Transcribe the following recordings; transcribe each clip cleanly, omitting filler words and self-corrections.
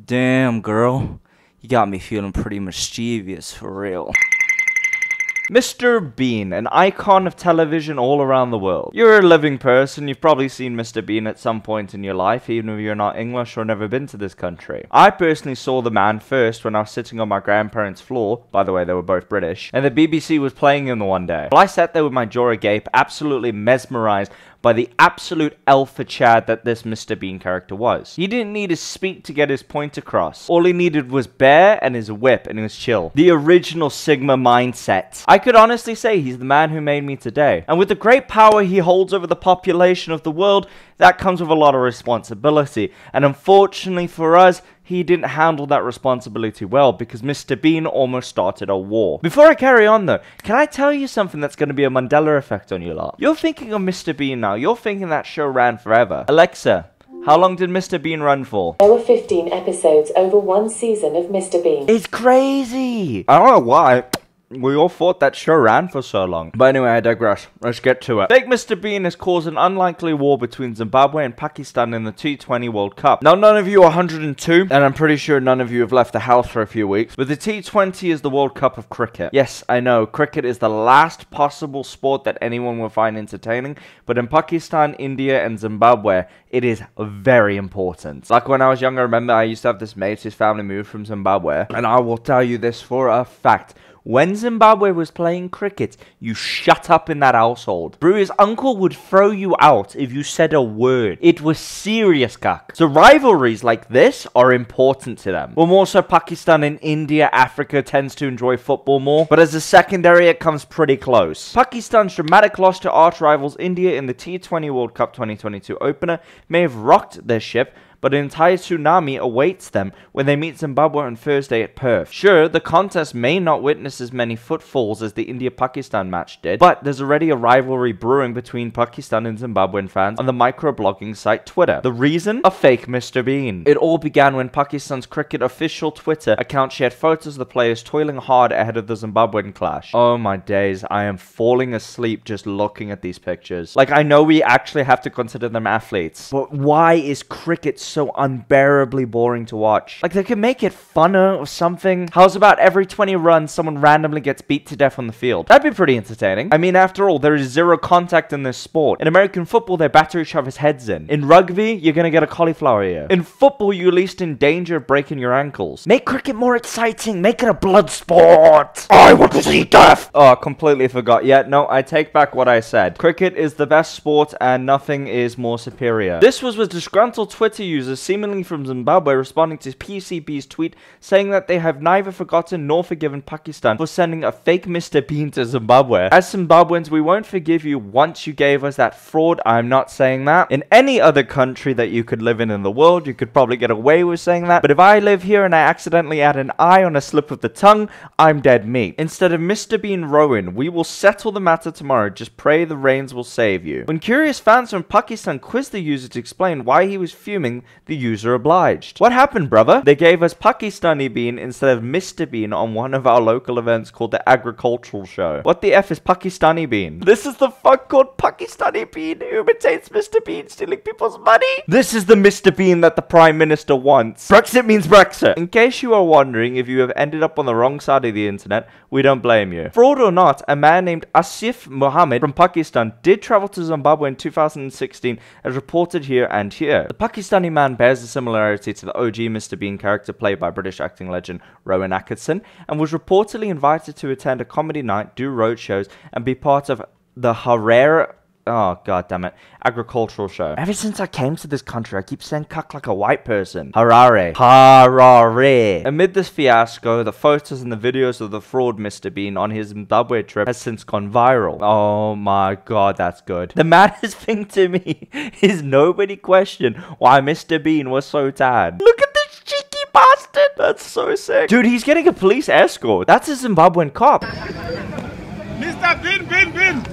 Damn, girl. You got me feeling pretty mischievous for real. Mr. Bean, an icon of television all around the world. You're a living person, you've probably seen Mr. Bean at some point in your life, even if you're not English or never been to this country. I personally saw the man first when I was sitting on my grandparents' floor, by the way they were both British, and the BBC was playing him the one day. Well, I sat there with my jaw agape, absolutely mesmerized by the absolute alpha chad that this Mr. Bean character was. He didn't need to speak to get his point across. All he needed was bear and his whip, and he was chill. The original Sigma mindset. I could honestly say he's the man who made me today. And with the great power he holds over the population of the world, that comes with a lot of responsibility. And unfortunately for us, he didn't handle that responsibility well because Mr. Bean almost started a war. Before I carry on though, can I tell you something that's going to be a Mandela effect on you lot? You're thinking of Mr. Bean now. You're thinking that show ran forever. Alexa, how long did Mr. Bean run for? There were 15 episodes over one season of Mr. Bean. It's crazy. I don't know why we all thought that show ran for so long. But anyway, I digress. Let's get to it. Fake Mr. Bean has caused an unlikely war between Zimbabwe and Pakistan in the T20 World Cup. Now, none of you are 102, and I'm pretty sure none of you have left the house for a few weeks. But the T20 is the World Cup of cricket. Yes, I know, cricket is the last possible sport that anyone will find entertaining. But in Pakistan, India, and Zimbabwe, it is very important. Like when I was younger, I remember I used to have this mate, his family moved from Zimbabwe. And I will tell you this for a fact. When Zimbabwe was playing cricket, you shut up in that household. Bro, his uncle would throw you out if you said a word. It was serious, kak. So rivalries like this are important to them. Well, more so Pakistan and India, Africa tends to enjoy football more. But as a secondary, it comes pretty close. Pakistan's dramatic loss to arch rivals India in the T20 World Cup 2022 opener may have rocked their ship, but an entire tsunami awaits them when they meet Zimbabwe on Thursday at Perth. Sure, the contest may not witness as many footfalls as the India-Pakistan match did, but there's already a rivalry brewing between Pakistan and Zimbabwean fans on the microblogging site Twitter. The reason? A fake Mr. Bean. It all began when Pakistan's cricket official Twitter account shared photos of the players toiling hard ahead of the Zimbabwean clash. Oh my days, I am falling asleep just looking at these pictures. Like, I know we actually have to consider them athletes, but why is cricket so unbearably boring to watch? Like, they could make it funner or something. How's about every 20 runs someone randomly gets beat to death on the field? That'd be pretty entertaining. I mean, after all, there is zero contact in this sport. In American football, they batter each other's heads in. In rugby, you're gonna get a cauliflower ear. In football, you're at least in danger of breaking your ankles. Make cricket more exciting. Make it a blood sport. I want to see death. Oh, I completely forgot. Yeah, no, I take back what I said. Cricket is the best sport and nothing is more superior. This was with disgruntled Twitter users seemingly from Zimbabwe responding to PCB's tweet saying that they have neither forgotten nor forgiven Pakistan for sending a fake Mr. Bean to Zimbabwe. As Zimbabweans, we won't forgive you once you gave us that fraud. I'm not saying that. In any other country that you could live in the world, you could probably get away with saying that. But if I live here and I accidentally add an I on a slip of the tongue, I'm dead meat. Instead of Mr. Bean Rowan, we will settle the matter tomorrow. Just pray the rains will save you. When curious fans from Pakistan quizzed the user to explain why he was fuming, the user obliged. What happened, brother? They gave us Pakistani Bean instead of Mr. Bean on one of our local events called the Agricultural Show. What the F is Pakistani Bean? This is the fuck called Pakistani Bean who imitates Mr. Bean stealing people's money? This is the Mr. Bean that the Prime Minister wants. Brexit means Brexit. In case you are wondering if you have ended up on the wrong side of the internet, we don't blame you. Fraud or not, a man named Asif Mohammed from Pakistan did travel to Zimbabwe in 2016 as reported here and here. The Pakistani man bears a similarity to the OG Mr. Bean character played by British acting legend Rowan Atkinson and was reportedly invited to attend a comedy night, do roadshows, and be part of the agricultural show. Ever since I came to this country, I keep saying cuck like a white person. Harare. Harare. Amid this fiasco, the photos and the videos of the fraud Mr. Bean on his Zimbabwe trip has since gone viral. Oh my god, that's good. The maddest thing to me is nobody questioned why Mr. Bean was so tad. Look at this cheeky bastard. That's so sick. Dude, he's getting a police escort. That's a Zimbabwean cop. Mr. Bean.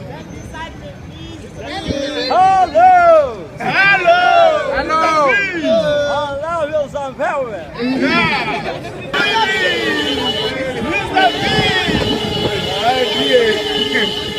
Hello! Hello! Hello! Hello, Zimbabwe! Yeah! Mr.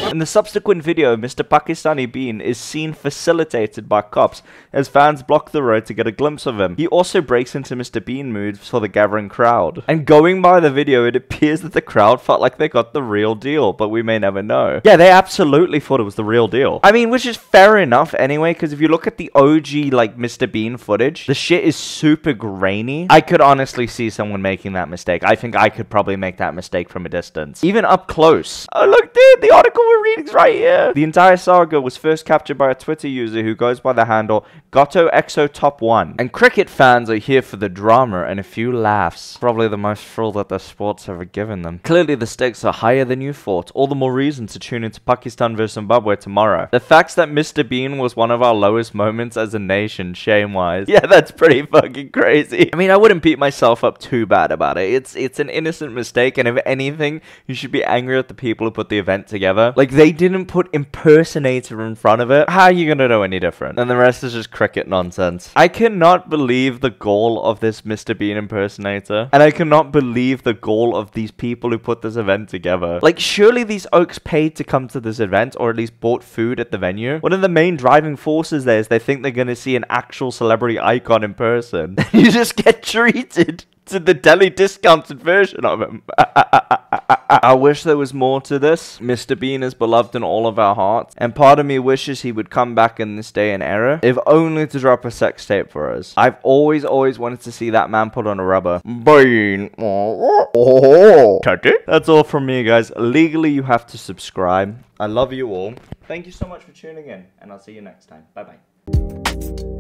Bean! In the subsequent video, Mr. Pakistani Bean is seen facilitated by cops as fans block the road to get a glimpse of him. He also breaks into Mr. Bean moves for the gathering crowd. And going by the video, it appears that the crowd felt like they got the real deal, but we may never know. Yeah, they absolutely thought it was the real deal. I mean, which is fair enough anyway, because if you look at the OG, like, Mr. Bean footage, the shit is super grainy. I could honestly see someone making that mistake. I think I could probably make that mistake from a distance. Even up close. Oh, look, dude, the article we're reading is right here. The entire saga was first captured by a Twitter user who goes by the handle GottoExoTop1. And cricket fans are here for the drama and a few laughs. Probably the most thrill that the sport's ever given them. Clearly, the stakes are higher than you thought. All the more reason to tune into Pakistan vs Zimbabwe tomorrow. The facts that Mr. Bean was one of our lowest moments as a nation, shame-wise. Yeah, that's pretty fucking crazy. I mean, I wouldn't beat myself up too bad about it. It's an innocent mistake, and if anything, you should be angry at the people who put the event together. Like, they didn't put impersonator in front of it. How are you gonna know any different? And the rest is just cricket nonsense. I cannot believe the goal of this Mr. Bean impersonator, and I cannot believe the goal of these people who put this event together. Like, surely these oaks paid to come to this event, or at least bought food at the venue. One of the main driving forces there is they think they're gonna see an actual celebrity icon in person. You just get treated to the deli discounted version of him. I wish there was more to this. Mr. Bean is beloved in all of our hearts, and part of me wishes he would come back in this day and era, if only to drop a sex tape for us. I've always wanted to see that man put on a rubber. Bean. That's all from me, guys. Legally, you have to subscribe. I love you all. Thank you so much for tuning in, and I'll see you next time. Bye-bye.